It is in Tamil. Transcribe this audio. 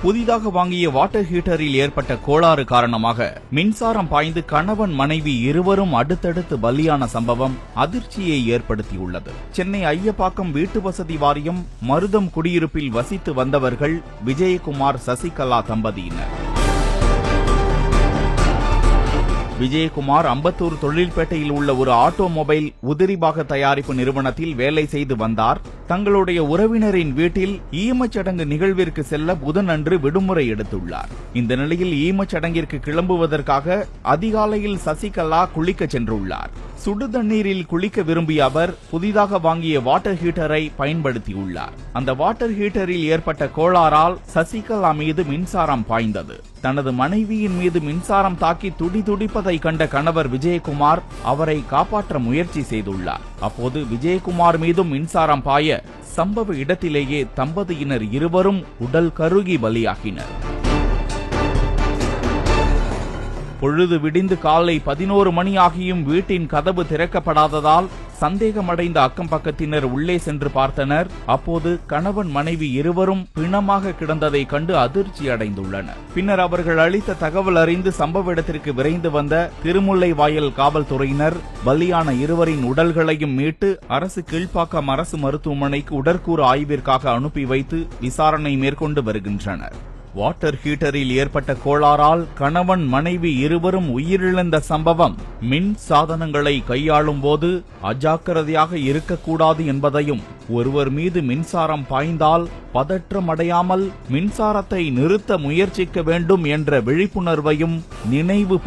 புதிதாக வாங்கிய வாட்டர் ஹீட்டரில் ஏற்பட்ட கோளாறு காரணமாக மின்சாரம் பாய்ந்து கணவன் மனைவி இருவரும் அடுத்தடுத்து பலியான சம்பவம் அதிர்ச்சியை ஏற்படுத்தியுள்ளது. சென்னை ஐயப்பாக்கம் வீட்டு வசதி வாரியம் மருதம் குடியிருப்பில் வசித்து வந்தவர்கள் விஜயகுமார் சசிகலா தம்பதியினர். விஜயகுமார் அம்பத்தூர் தொழில்பேட்டையில் உள்ள ஒரு ஆட்டோமொபைல் உதிரிபாக தயாரிப்பு நிறுவனத்தில் வேலை செய்து வந்தார். தங்களுடைய உறவினரின் வீட்டில் ஈமச்சடங்கு நிகழ்விற்கு செல்ல புதனன்று விடுமுறை எடுத்துள்ளார். இந்த நிலையில் ஈமச்சடங்கிற்கு கிளம்புவதற்காக அதிகாலையில் சசிகலா குளிக்க சென்றுள்ளார். சுடு தண்ணீரில் குளிக்க விரும்பிய அவர் புதிதாக வாங்கிய வாட்டர் ஹீட்டரை பயன்படுத்தியுள்ளார். அந்த வாட்டர் ஹீட்டரில் ஏற்பட்ட கோளாறால் சசிகலா மீது மின்சாரம் பாய்ந்தது. தனது மனைவியின் மீது மின்சாரம் தாக்கி துடிதுடிப்பதை கண்ட கணவர் விஜயகுமார் அவரை காப்பாற்ற முயற்சி செய்துள்ளார். அப்போது விஜயகுமார் மீதும் மின்சாரம் பாய சம்பவ இடத்திலேயே தம்பதியினர் இருவரும் உடல் கருகி பலியாகினர். பொழுது விடிந்து காலை 11 மணி ஆகியும் வீட்டின் கதவு திறக்கப்படாததால் சந்தேகமடைந்த அக்கம் பக்கத்தினர் உள்ளே சென்று பார்த்தனர். அப்போது கணவன் மனைவி இருவரும் பிணமாக கிடந்ததை கண்டு அதிர்ச்சி அடைந்துள்ளனர். பின்னர் அவர்கள் அளித்த தகவல் அறிந்து சம்பவ இடத்திற்கு விரைந்து வந்த திருமுல்லைவாயல் காவல்துறையினர் பலியான இருவரின் உடல்களையும் மீட்டு அரசு கீழ்ப்பாக்கம் அரசு மருத்துவமனைக்கு உடற்கூறு ஆய்விற்காக அனுப்பி வைத்து விசாரணை மேற்கொண்டு வருகின்றனர். வாட்டர் ஹீட்டரில் ஏற்பட்ட கோளாறால் கணவன் மனைவி இருவரும் உயிரிழந்த சம்பவம் மின் சாதனங்களை கையாளும் போது அஜாக்கிரதையாக இருக்கக்கூடாது என்பதையும், ஒருவர் மீது மின்சாரம் பாய்ந்தால் பதற்றமடையாமல் மின்சாரத்தை நிறுத்த முயற்சிக்க வேண்டும் என்ற விழிப்புணர்வையும் நினைவுபடுத்த